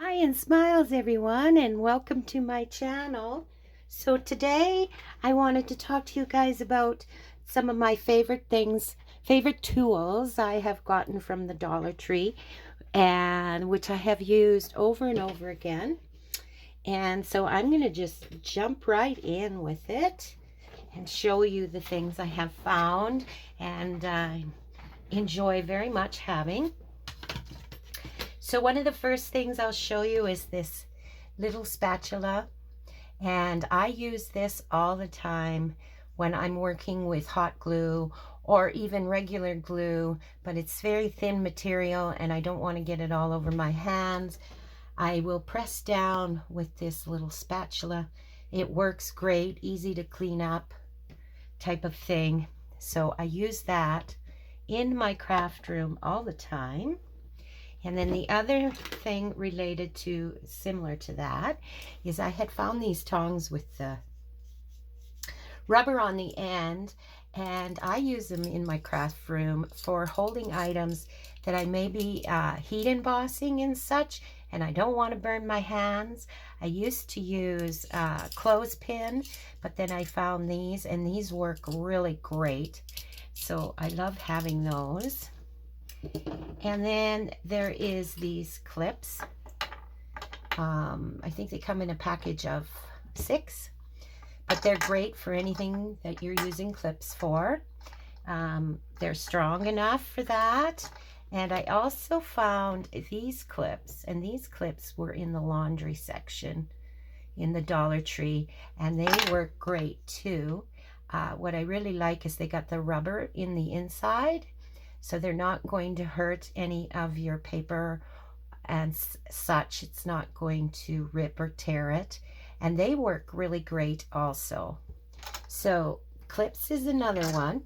Hi and smiles everyone, and welcome to my channel. So today I wanted to talk to you guys about some of my favorite tools I have gotten from the Dollar Tree, and which I have used over and over again. And so I'm going to just jump right in with it and show you the things I have found and enjoy very much having. So one of the first things I'll show you is this little spatula, and I use this all the time when I'm working with hot glue or even regular glue, but it's very thin material and I don't want to get it all over my hands. I will press down with this little spatula. It works great, easy to clean up type of thing. So I use that in my craft room all the time. And then the other thing related to, similar to that, is I had found these tongs with the rubber on the end, and I use them in my craft room for holding items that I may be heat embossing and such, and I don't want to burn my hands. I used to use clothespin, but then I found these, and these work really great. So I love having those. And then there is these clips. I think they come in a package of 6, but they're great for anything that you're using clips for. They're strong enough for that. And I also found these clips, and these clips were in the laundry section in the Dollar Tree, and they work great too. What I really like is they got the rubber in the inside, so they're not going to hurt any of your paper and such. It's not going to rip or tear it. And they work really great also. So clips is another one.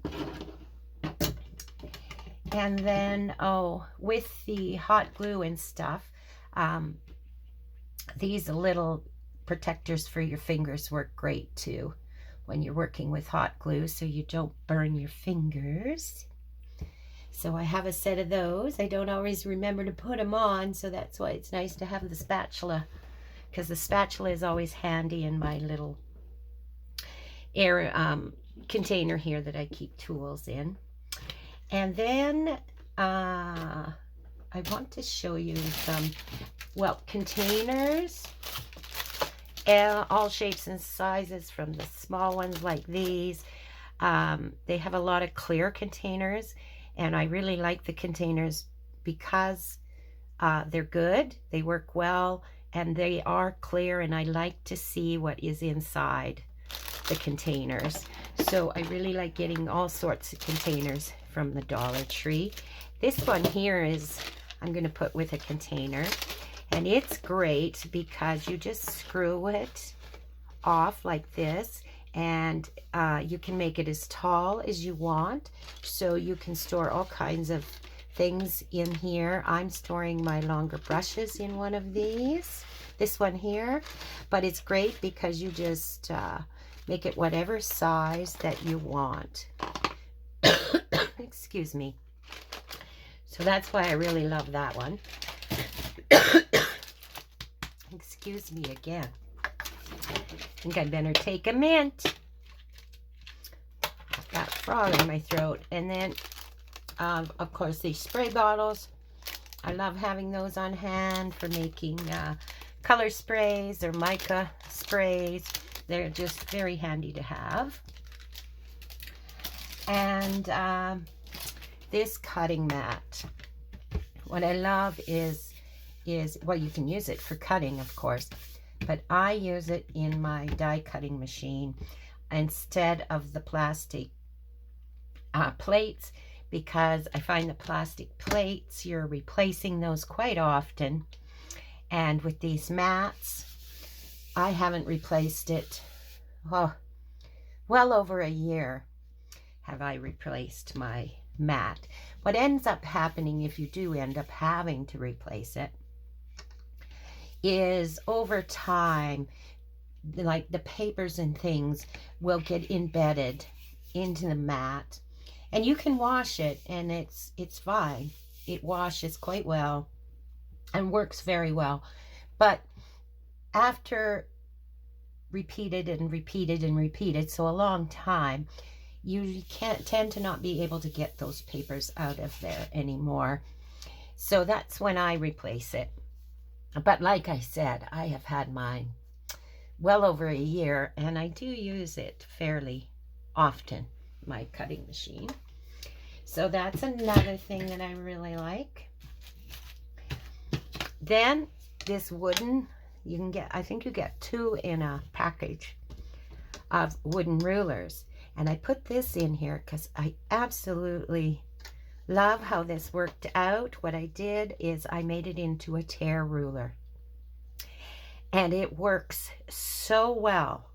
And then, with the hot glue and stuff, these little protectors for your fingers work great too when you're working with hot glue, so you don't burn your fingers. So I have a set of those. I don't always remember to put them on, so that's why it's nice to have the spatula, because the spatula is always handy in my little air container here that I keep tools in. And then I want to show you some, containers, all shapes and sizes, from the small ones like these. They have a lot of clear containers, and I really like the containers because they're good, they work well, and they are clear, and I like to see what is inside the containers. So I really like getting all sorts of containers from the Dollar Tree. This one here is, I'm going to put with a container, and it's great because you just screw it off like this, and you can make it as tall as you want, so you can store all kinds of things in here. I'm storing my longer brushes in one of these, this one here, but it's great because you just make it whatever size that you want. Excuse me. So that's why I really love that one. Excuse me again. I think I better take a mint. Got a frog in my throat. And then, of course, these spray bottles. I love having those on hand for making color sprays or mica sprays. They're just very handy to have. And this cutting mat. What I love is, well, you can use it for cutting, of course, but I use it in my die cutting machine instead of the plastic plates, because I find the plastic plates, you're replacing those quite often. And with these mats, I haven't replaced it, well over a year have I replaced my mat. What ends up happening, if you do end up having to replace it, is over time, like the papers and things will get embedded into the mat, and you can wash it and it's fine. It washes quite well and works very well, But after repeated and repeated and repeated, so a long time, you can't tend to not be able to get those papers out of there anymore. So that's when I replace it. But like I said, I have had mine well over a year, and I do use it fairly often, my cutting machine. So that's another thing that I really like. Then this wooden, you can get, I think you get 2 in a package of wooden rulers. And I put this in here because I absolutely love how this worked out. What I did is I made it into a tear ruler. And it works so well.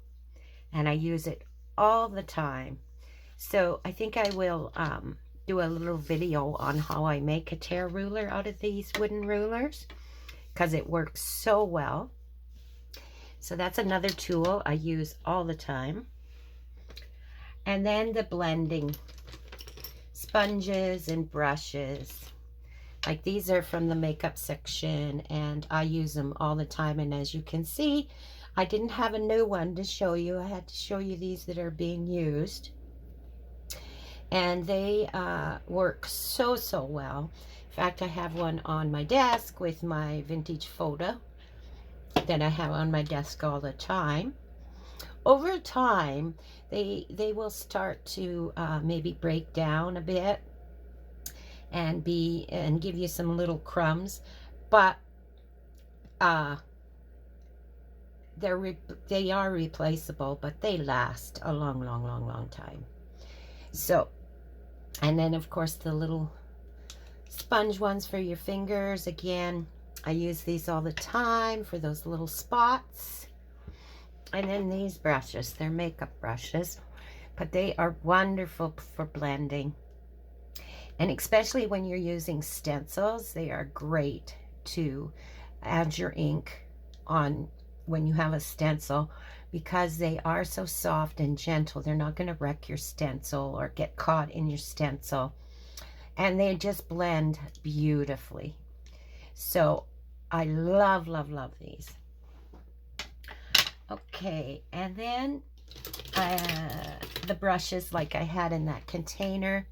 And I use it all the time. So I think I will do a little video on how I make a tear ruler out of these wooden rulers, because it works so well. So that's another tool I use all the time. And then the blending sponges and brushes. Like these are from the makeup section, and I use them all the time. And as you can see, I didn't have a new one to show you. I had to show you these that are being used. And they work so, so well. In fact, I have one on my desk with my vintage photo that I have on my desk all the time. Over time, they will start to maybe break down a bit and give you some little crumbs, but they are replaceable, but they last a long time. So, and then of course the little sponge ones for your fingers. Again, I use these all the time for those little spots. And then these brushes, they're makeup brushes, but they are wonderful for blending. And especially when you're using stencils, they are great to add your ink on when you have a stencil, because they are so soft and gentle. They're not going to wreck your stencil or get caught in your stencil. And they just blend beautifully. So I love, love, love these. Okay, and then the brushes like I had in that container.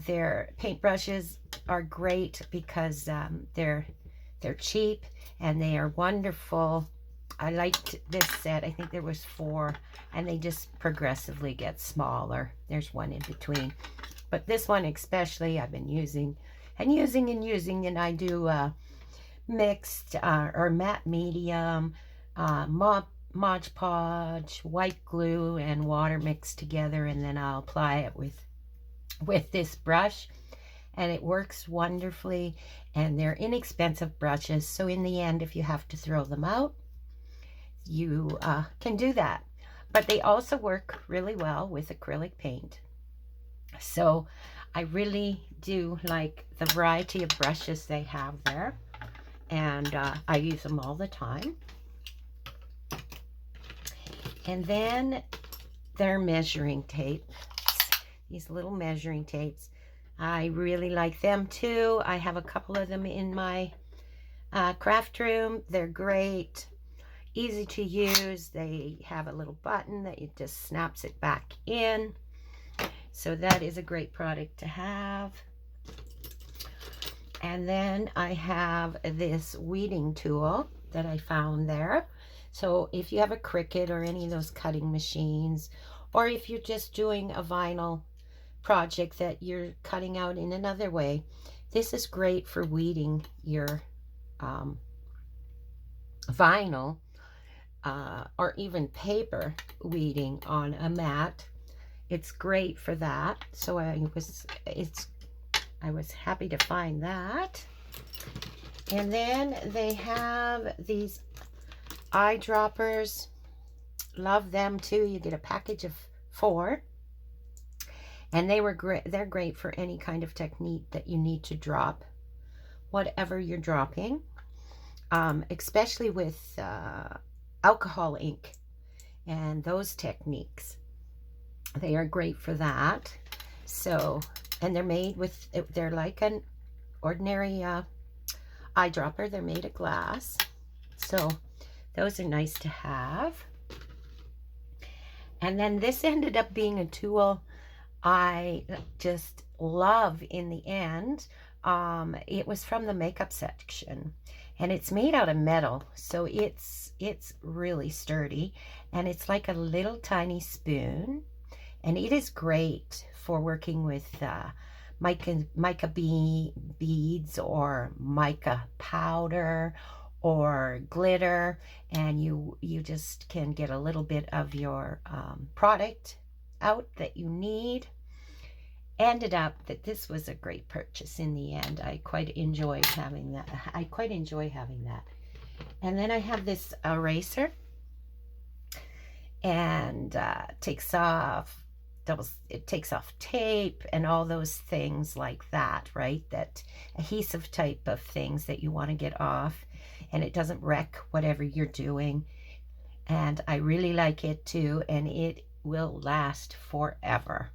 Their paint brushes are great because they're cheap and they are wonderful. I liked this set. I think there was 4, and they just progressively get smaller. There's one in between, but this one especially I've been using, and I do mixed or matte medium, Mod Podge, white glue, and water mixed together, and then I'll apply it with this brush, and it works wonderfully. And they're inexpensive brushes, so in the end, if you have to throw them out, you can do that. But they also work really well with acrylic paint. So I really do like the variety of brushes they have there, and I use them all the time. And then their measuring tape, these little measuring tapes, I really like them too. I have a couple of them in my craft room. They're great, easy to use. They have a little button that it just snaps it back in. So that is a great product to have. And then I have this weeding tool that I found there. So if you have a Cricut or any of those cutting machines, or if you're just doing a vinyl project that you're cutting out in another way, this is great for weeding your vinyl or even paper weeding on a mat. It's great for that. So I was happy to find that. And then they have these eyedroppers. Love them too. You get a package of 4. And they were great. They're great for any kind of technique that you need to drop whatever you're dropping, especially with alcohol ink and those techniques. They are great for that. So, and they're made with, they're like an ordinary eyedropper. They're made of glass. So those are nice to have. And then this ended up being a tool I just love in the end. It was from the makeup section, and it's made out of metal, so it's really sturdy, and it's like a little tiny spoon, and it is great for working with mica beads or mica powder or glitter, and you just can get a little bit of your product out that you need. Ended up that this was a great purchase in the end. I quite enjoy having that. And then I have this eraser, and it takes off tape and all those things like that, right? That adhesive type of things that you want to get off, and it doesn't wreck whatever you're doing. And I really like it too, and it will last forever.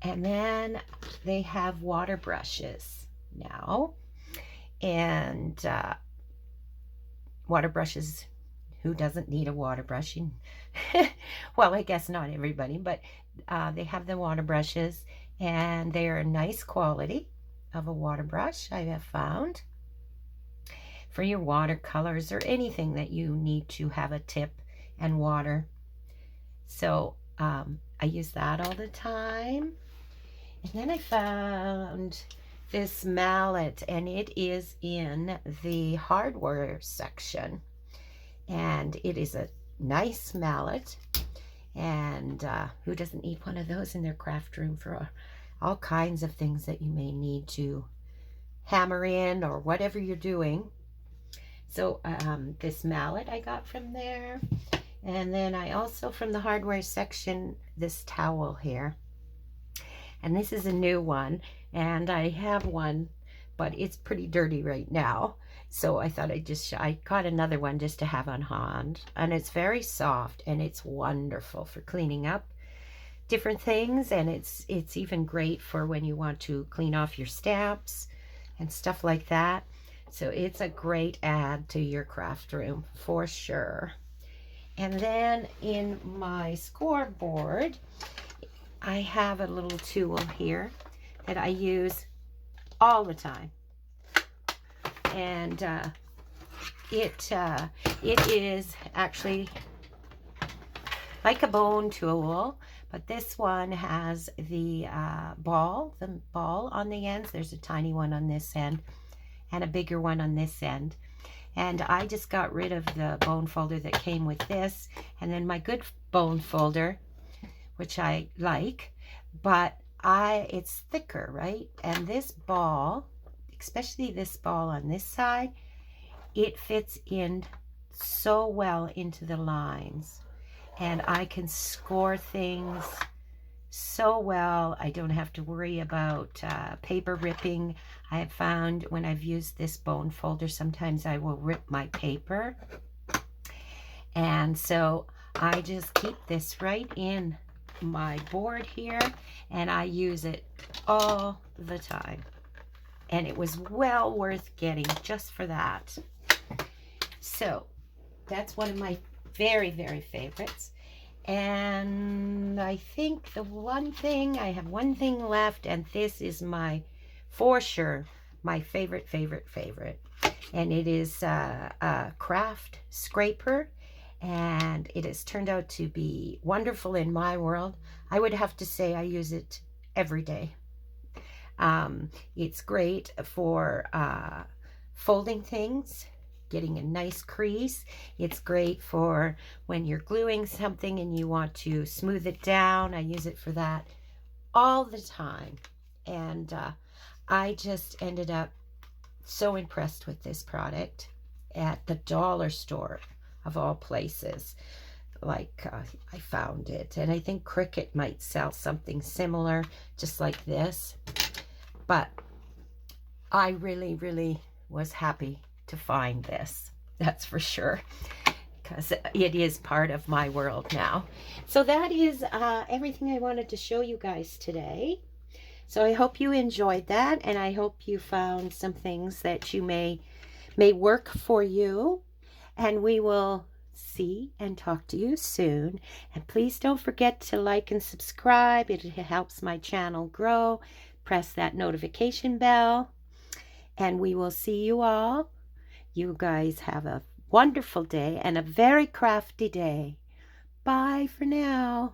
And then they have water brushes now, and water brushes, who doesn't need a water brush? Well, I guess not everybody, but they have the water brushes, and they're a nice quality of a water brush, I have found, for your watercolors or anything that you need to have a tip and water. So I use that all the time. And then I found this mallet, and it is in the hardware section, and it is a nice mallet. And who doesn't need one of those in their craft room for all kinds of things that you may need to hammer in or whatever you're doing. So this mallet I got from there. And then I also, from the hardware section, this towel here. And this is a new one, and I have one, but it's pretty dirty right now. So I thought I got another one just to have on hand. And it's very soft, and it's wonderful for cleaning up different things. And it's even great for when you want to clean off your stamps and stuff like that. So it's a great add to your craft room for sure. And then in my scoreboard, I have a little tool here that I use all the time. And it is actually like a bone tool, but this one has the ball on the ends. There's a tiny one on this end and a bigger one on this end. And I just got rid of the bone folder that came with this, and then my good bone folder, which I like, but it's thicker, right? And this ball, especially this ball on this side, it fits in so well into the lines, and I can score things so well. I don't have to worry about paper ripping. I have found when I've used this bone folder, sometimes I will rip my paper, and so I just keep this right in my board here, and I use it all the time, and it was well worth getting just for that. So that's one of my very, very favorites. And I think I have one thing left, and this is for sure my favorite, and it is a craft scraper, and it has turned out to be wonderful in my world. I would have to say I use it every day. It's great for folding things, getting a nice crease. It's great for when you're gluing something and you want to smooth it down. I use it for that all the time. And I just ended up so impressed with this product at the dollar store of all places. Like I found it, and I think Cricut might sell something similar just like this, but I really, really was happy to find this, that's for sure, because it is part of my world now. So that is everything I wanted to show you guys today. So I hope you enjoyed that, and I hope you found some things that you may work for you. And we will see and talk to you soon. And please don't forget to like and subscribe. It helps my channel grow. Press that notification bell. And we will see you all. You guys have a wonderful day and a very crafty day. Bye for now.